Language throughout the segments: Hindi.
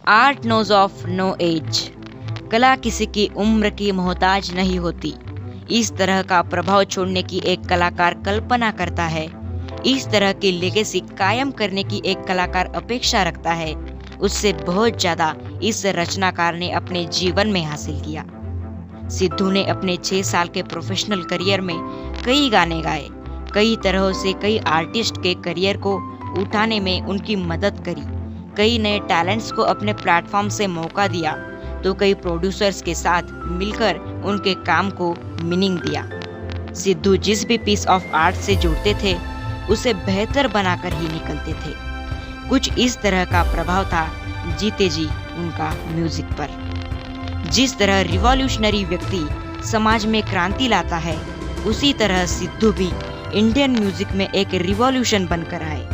Art knows of no age. कला किसी की उम्र की मोहताज नहीं होती। इस तरह का प्रभाव छोड़ने की एक कलाकार कल्पना करता है, इस तरह की लेगेसी कायम करने की एक कलाकार अपेक्षा रखता है, उससे बहुत ज्यादा इस रचनाकार ने अपने जीवन में हासिल किया। सिद्धू ने अपने 6 साल के प्रोफेशनल करियर में कई गाने गाए, कई तरह से कई आर्टिस्ट के करियर को उठाने में उनकी मदद करी, कई नए टैलेंट्स को अपने प्लेटफॉर्म से मौका दिया, तो कई प्रोड्यूसर्स के साथ मिलकर उनके काम को मीनिंग दिया। सिद्धू जिस भी पीस ऑफ आर्ट से जुड़ते थे उसे बेहतर बनाकर ही निकलते थे। कुछ इस तरह का प्रभाव था जीते जी उनका म्यूजिक पर। जिस तरह रिवॉल्यूशनरी व्यक्ति समाज में क्रांति लाता है, उसी तरह सिद्धू भी इंडियन म्यूजिक में एक रिवॉल्यूशन बनकर आए।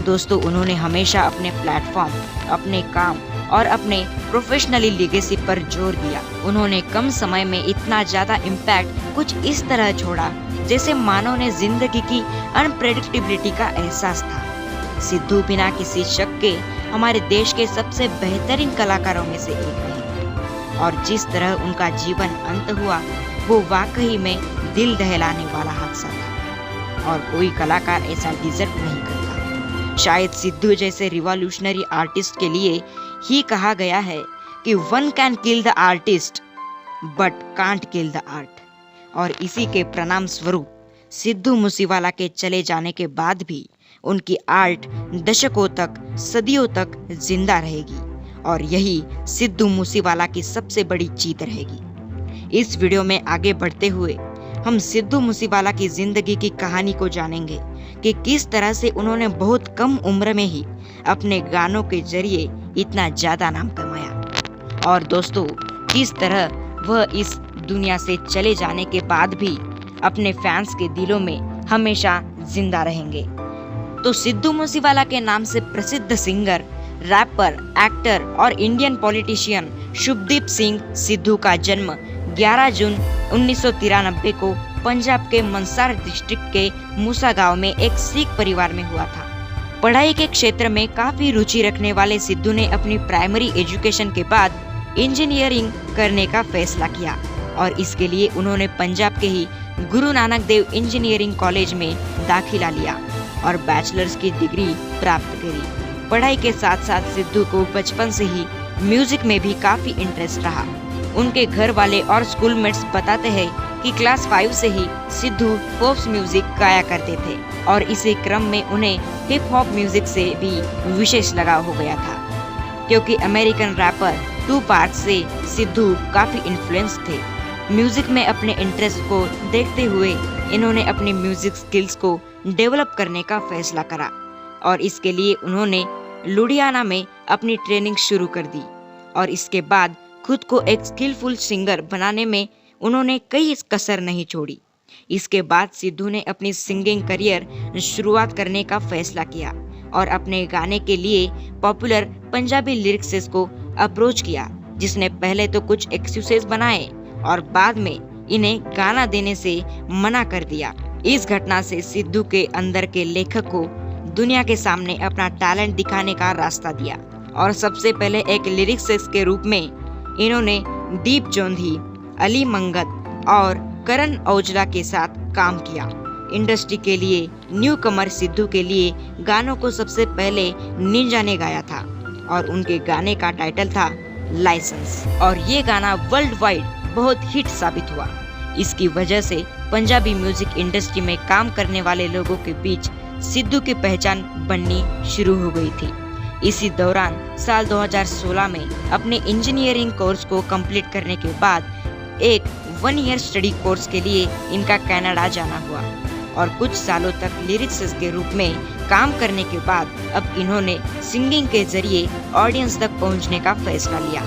दोस्तों, उन्होंने हमेशा अपने प्लेटफॉर्म, अपने काम और अपने प्रोफेशनली लेगेसी पर जोर दिया। उन्होंने कम समय में इतना ज्यादा इम्पैक्ट कुछ इस तरह छोड़ा जैसे मानव ने जिंदगी की अनप्रेडिक्टेबिलिटी का एहसास था। सिद्धू बिना किसी शक के हमारे देश के सबसे बेहतरीन कलाकारों में से एक रहे, और जिस तरह उनका जीवन अंत हुआ वो वाकई में दिल दहलाने वाला हादसा था, और कोई कलाकार ऐसा डिजर्व नहीं करता। शायद सिद्धू जैसे रिवॉल्यूशनरी आर्टिस्ट के लिए ही कहा गया है कि one can kill the artist but can't kill the art. और इसी के प्रणाम स्वरूप सिद्धू मूसेवाला के चले जाने के बाद भी उनकी आर्ट दशकों तक, सदियों तक जिंदा रहेगी, और यही सिद्धू मूसेवाला की सबसे बड़ी जीत रहेगी। इस वीडियो में आगे बढ़ते हुए हम सिद्धू मूसेवाला की जिंदगी की कहानी को जानेंगे कि किस तरह से उन्होंने बहुत कम उम्र में ही अपने गानों के जरिए इतना ज्यादा नाम कमाया, और दोस्तों किस तरह वह इस दुनिया से चले जाने के बाद भी अपने फैंस के दिलों में हमेशा जिंदा रहेंगे। तो सिद्धू मूसेवाला के नाम से प्रसिद्ध सिंगर, रैपर, एक्टर और इंडियन पॉलिटिशियन शुभदीप सिंह सिद्धू का जन्म 11 जून 1993 को पंजाब के मंसार डिस्ट्रिक्ट के मूसा गांव में एक सिख परिवार में हुआ था। पढ़ाई के क्षेत्र में काफी रुचि रखने वाले सिद्धू ने अपनी प्राइमरी एजुकेशन के बाद इंजीनियरिंग करने का फैसला किया, और इसके लिए उन्होंने पंजाब के ही गुरु नानक देव इंजीनियरिंग कॉलेज में दाखिला लिया और बैचलर्स की डिग्री प्राप्त करी। पढ़ाई के साथ साथ सिद्धू को बचपन से ही म्यूजिक में भी काफी इंटरेस्ट रहा। उनके घर वाले और स्कूलमेट्स बताते हैं कि क्लास 5 से ही सिद्धू पॉप म्यूजिक गाया करते थे, और इसी क्रम में उन्हें हिप हॉप म्यूजिक से भी विशेष लगाव हो गया था, क्योंकि अमेरिकन रैपर टूपाक से सिद्धू काफी इन्फ्लुएंस थे। म्यूजिक में अपने इंटरेस्ट को देखते हुए इन्होंने अपनी म्यूजिक स्किल्स को डेवलप करने का फैसला करा, और इसके लिए उन्होंने लुधियाना में अपनी ट्रेनिंग शुरू कर दी, और इसके बाद खुद को एक स्किलफुल सिंगर बनाने में उन्होंने कई कसर नहीं छोड़ी। इसके बाद सिद्धू ने अपनी सिंगिंग करियर शुरुआत करने का फैसला किया और अपने गाने के लिए पॉपुलर पंजाबी लिरिक्स को अप्रोच किया, जिसने पहले तो कुछ एक्सक्यूजेस बनाए और बाद में इन्हें गाना देने से मना कर दिया। इस घटना से सिद्धू के अंदर के लेखक को दुनिया के सामने अपना टैलेंट दिखाने का रास्ता दिया, और सबसे पहले एक लिरिक्स के रूप में इन्होंने दीप जोंधी, अली मंगत और करण औजला के साथ काम किया। इंडस्ट्री के लिए न्यू कमर सिद्धू के लिए गानों को सबसे पहले निंजा ने गाया था, और उनके गाने का टाइटल था लाइसेंस, और ये गाना वर्ल्ड वाइड बहुत हिट साबित हुआ। इसकी वजह से पंजाबी म्यूजिक इंडस्ट्री में काम करने वाले लोगों के बीच सिद्धू की पहचान बननी शुरू हो गई थी। इसी दौरान साल 2016 में अपने इंजीनियरिंग कोर्स को कंप्लीट करने के बाद एक 1 ईयर स्टडी कोर्स के लिए इनका कनाडा जाना हुआ, और कुछ सालों तक लिरिक्स के रूप में काम करने के बाद अब इन्होंने सिंगिंग के जरिए ऑडियंस तक पहुंचने का फैसला लिया,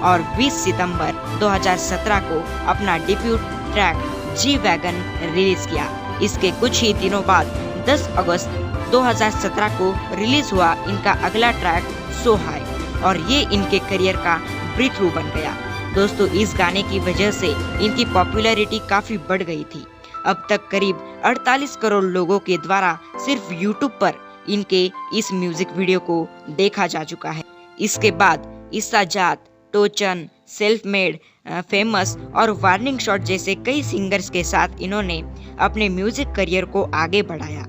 और 20 सितंबर 2017 को अपना debut track G wagon release किया। इसके कुछ ही दिनों बाद 10 अगस्त 2017 को रिलीज हुआ इनका अगला ट्रैक सो हाई, और ये इनके करियर का ब्रेक थ्रू बन गया। दोस्तों, इस गाने की वजह से इनकी पॉपुलैरिटी काफी बढ़ गई थी। अब तक करीब 48 करोड़ लोगों के द्वारा सिर्फ यूट्यूब पर इनके इस म्यूजिक वीडियो को देखा जा चुका है। इसके बाद ईसा जात, टोचन, सेल्फ मेड, फेमस और वार्निंग शॉट जैसे कई सिंगर्स के साथ इन्होंने अपने म्यूजिक करियर को आगे बढ़ाया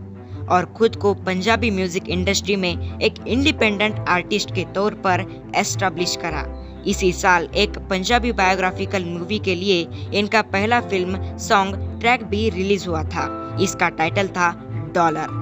और खुद को पंजाबी म्यूजिक इंडस्ट्री में एक इंडिपेंडेंट आर्टिस्ट के तौर पर एस्टैब्लिश करा। इसी साल एक पंजाबी बायोग्राफिकल मूवी के लिए इनका पहला फिल्म सॉन्ग ट्रैक भी रिलीज हुआ था। इसका टाइटल था डॉलर।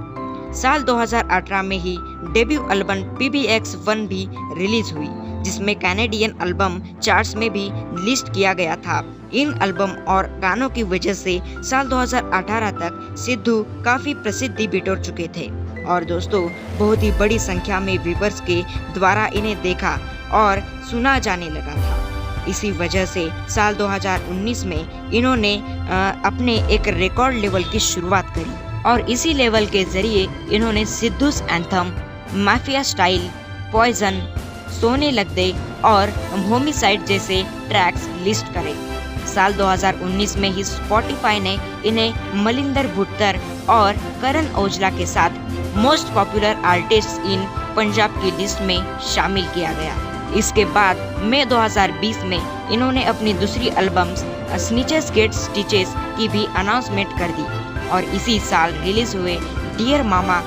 साल 2018 में ही डेब्यू एल्बम PBX1 भी रिलीज हुई, जिसमें कैनेडियन एल्बम चार्ट्स में भी लिस्ट किया गया था। इन एल्बम और गानों की वजह से साल 2018 तक सिद्धू काफी प्रसिद्धि बिटोर चुके थे और दोस्तों बहुत ही बड़ी संख्या में व्यूअर्स के द्वारा इन्हें देखा और सुना जाने लगा था। इसी वजह से साल 2019 में इन्होंने अपने एक रिकॉर्ड लेवल की शुरुआत करी और इसी लेवल के जरिए इन्होंने सिद्धूस एंथम, माफिया स्टाइल, पॉइजन, सोने लग दे और होमिसाइड जैसे ट्रैक्स लिस्ट करे। साल 2019 में ही स्पॉटिफाई ने इन्हें मलिंदर भुट्टर और करण औजला के साथ most popular artist in Punjab की लिस्ट में शामिल किया गया। इसके बाद मई 2020 में इन्होंने अपनी दूसरी एल्बम स्नीचेस गेट स्टिचेस की भी अनाउंसमेंट कर दी और इसी साल रिलीज हुए डियर मामा,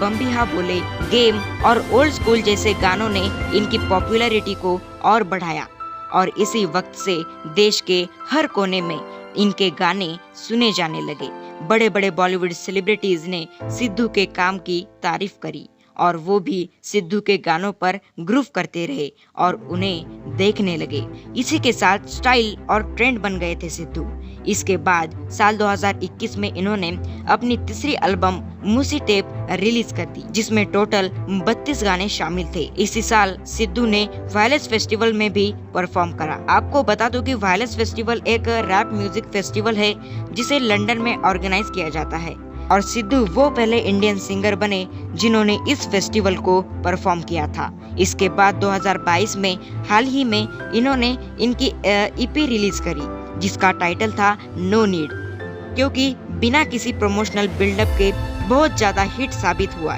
बम्बिहा बोले, गेम और ओल्ड स्कूल जैसे गानों ने इनकी पॉपुलैरिटी को और बढ़ाया और इसी वक्त से देश के हर कोने में इनके गाने सुने जाने लगे। बड़े बड़े बॉलीवुड सेलिब्रिटीज ने सिद्धू के काम की तारीफ करी और वो भी सिद्धू के गानों पर ग्रूव करते रहे और उन्हें देखने लगे। इसी के साथ स्टाइल और ट्रेंड बन गए थे सिद्धू। इसके बाद साल 2021 में इन्होंने अपनी तीसरी एल्बम मूसी टेप रिलीज कर दी, जिसमें टोटल 32 गाने शामिल थे। इसी साल सिद्धू ने वायलेंस फेस्टिवल में भी परफॉर्म करा। आपको बता दूं कि वायलेंस फेस्टिवल एक रैप म्यूजिक फेस्टिवल है जिसे लंदन में ऑर्गेनाइज किया जाता है और सिद्धू वो पहले इंडियन सिंगर बने जिन्होंने इस फेस्टिवल को परफॉर्म किया था। इसके बाद 2022 में हाल ही में इन्होंने इनकी EP रिलीज करी जिसका टाइटल था नो नीड, क्योंकि बिना किसी प्रमोशनल बिल्डअप के बहुत ज्यादा हिट साबित हुआ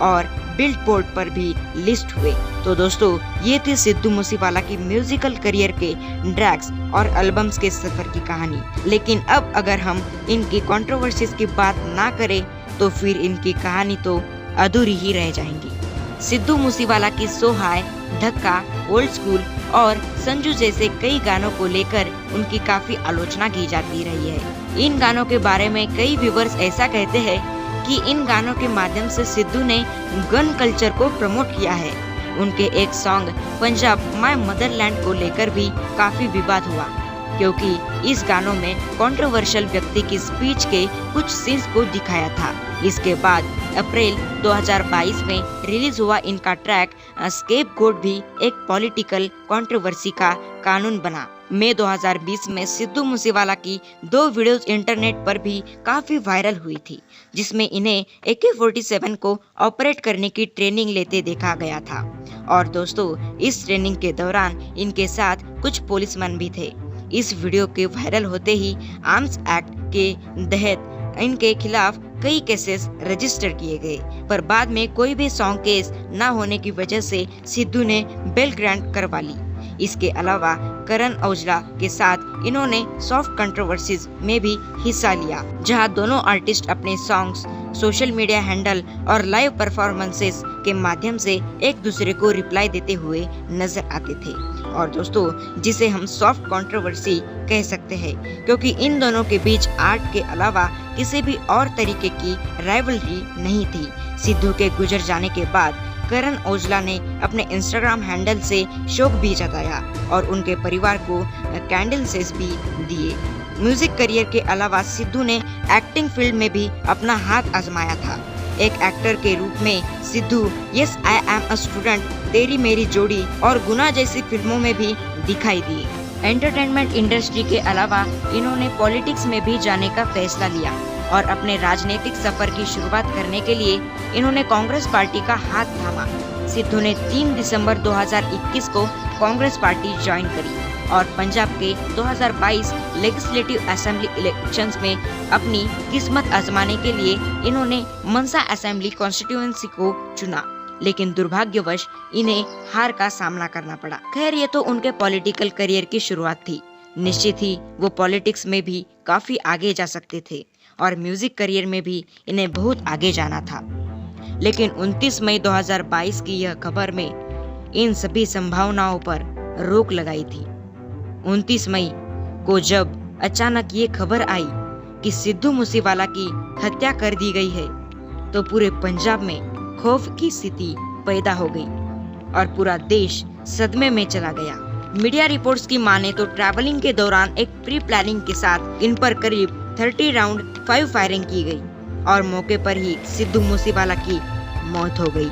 और बिल्डबोर्ड पर भी लिस्ट हुए। तो दोस्तों ये थी सिद्धू मूसेवाला की म्यूजिकल करियर के ट्रैक्स और एल्बम्स के सफर की कहानी। लेकिन अब अगर हम इनकी कंट्रोवर्सीज की बात ना करें तो फिर इनकी कहानी तो अधूरी ही रह जाएंगी। सिद्धू मूसेवाला की सो हाय, धक्का, ओल्ड स्कूल और संजू जैसे कई गानों को लेकर उनकी काफी आलोचना की जाती रही है। इन गानों के बारे में कई व्यूअर्स ऐसा कहते हैं कि इन गानों के माध्यम से सिद्धू ने गन कल्चर को प्रमोट किया है। उनके एक सॉन्ग पंजाब माय मदरलैंड को लेकर भी काफी विवाद हुआ, क्योंकि इस गानों में कंट्रोवर्शियल व्यक्ति की स्पीच के कुछ सीन्स को दिखाया था। इसके बाद अप्रैल 2022 में रिलीज हुआ इनका ट्रैक स्केपगोट भी एक पॉलिटिकल कंट्रोवर्सी का कानून बना। मई 2020 में सिद्धू मूसेवाला की 2 वीडियोस इंटरनेट पर भी काफी वायरल हुई थी, जिसमें इन्हें AK-47 को ऑपरेट करने की ट्रेनिंग लेते देखा गया था। और दोस्तों इस ट्रेनिंग के दौरान इनके साथ कुछ पुलिसमैन भी थे। इस वीडियो के वायरल होते ही आर्म्स एक्ट के तहत इनके खिलाफ कई केसेस रजिस्टर किए गए, पर बाद में कोई भी सॉन्ग केस न होने की वजह से सिद्धू ने बेल ग्रांट करवा ली। इसके अलावा करण औजला के साथ इन्होंने सॉफ्ट कंट्रोवर्सीज में भी हिस्सा लिया, जहां दोनों आर्टिस्ट अपने सॉन्ग्स, सोशल मीडिया हैंडल और लाइव परफॉर्मेंसेस के माध्यम से एक दूसरे को रिप्लाई देते हुए नजर आते थे। और दोस्तों जिसे हम सॉफ्ट कंट्रोवर्सी कह सकते हैं, क्योंकि इन दोनों के बीच आर्ट के अलावा किसी भी और तरीके की राइवलरी नहीं थी। सिद्धू के गुजर जाने के बाद करण औजला ने अपने इंस्टाग्राम हैंडल से शोक भी जताया और उनके परिवार को कैंडल्स भी दिए। म्यूजिक करियर के अलावा सिद्धू ने एक्टिंग फील्ड में भी अपना हाथ आजमाया था। एक एक्टर के रूप में Sidhu yes I am a student, तेरी मेरी जोड़ी और गुना जैसी फिल्मों में भी दिखाई दिए। एंटरटेनमेंट इंडस्ट्री के अलावा इन्होंने पॉलिटिक्स में भी जाने का फैसला लिया और अपने राजनीतिक सफर की शुरुआत करने के लिए इन्होंने कांग्रेस पार्टी का हाथ थामा। सिद्धू ने 3 दिसंबर 2021 को कांग्रेस पार्टी ज्वाइन करी और पंजाब के 2022 लेजिस्लेटिव असेंबली इलेक्शंस में अपनी किस्मत आजमाने के लिए इन्होंने मनसा असेंबली कॉन्स्टिट्यूएंसी को चुना लेकिन दुर्भाग्यवश इन्हें हार का सामना करना पड़ा। खैर, ये तो उनके पॉलिटिकल करियर की शुरुआत थी। निश्चित ही वो पॉलिटिक्स में भी काफी आगे जा सकते थे और म्यूजिक करियर में भी इन्हें बहुत आगे जाना था। लेकिन 29 मई 2022 की यह खबर में इन सभी संभावनाओं पर रोक लगाई थी। 29 मई को जब अचानक ये खबर आई कि सिद्धू मूसेवाला की हत्या कर दी गई है, तो पूरे पंजाब में खौफ की स्थिति पैदा हो गई और पूरा देश सदमे में चला गया। मीडिया रिपोर्ट्स की माने तो ट्रैवलिंग के दौरान एक प्री प्लानिंग के साथ इन पर करीब 30 राउंड 5 फायरिंग की गई और मौके पर ही सिद्धू मूसेवाला की मौत हो गई।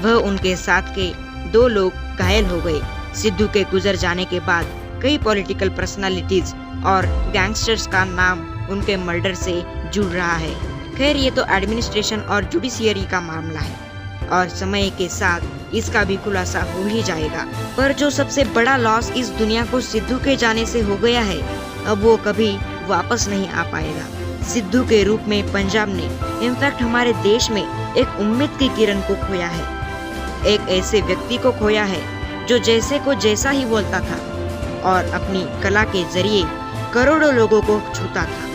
वह उनके साथ के 2 लोग घायल हो गए। सिद्धू के गुजर जाने के बाद कई पॉलिटिकल पर्सनालिटीज और गैंगस्टर्स का नाम उनके मर्डर से जुड़ रहा है। खैर, ये तो एडमिनिस्ट्रेशन और जुडिशियरी का मामला है और समय के साथ इसका भी खुलासा हो ही जाएगा। पर जो सबसे बड़ा लॉस इस दुनिया को सिद्धू के जाने से हो गया है, अब वो कभी वापस नहीं आ पाएगा। सिद्धू के रूप में पंजाब ने इनफैक्ट हमारे देश में एक उम्मीद की किरण को खोया है। एक ऐसे व्यक्ति को खोया है जो जैसे को जैसा ही बोलता था और अपनी कला के जरिए करोड़ों लोगों को छूता था।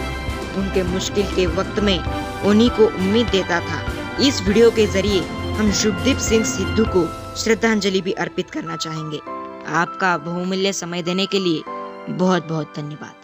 उनके मुश्किल के वक्त में उन्हीं को उम्मीद देता था। इस वीडियो के जरिए हम शुभदीप सिंह सिद्धू को श्रद्धांजलि भी अर्पित करना चाहेंगे। आपका बहुमूल्य समय देने के लिए बहुत बहुत धन्यवाद।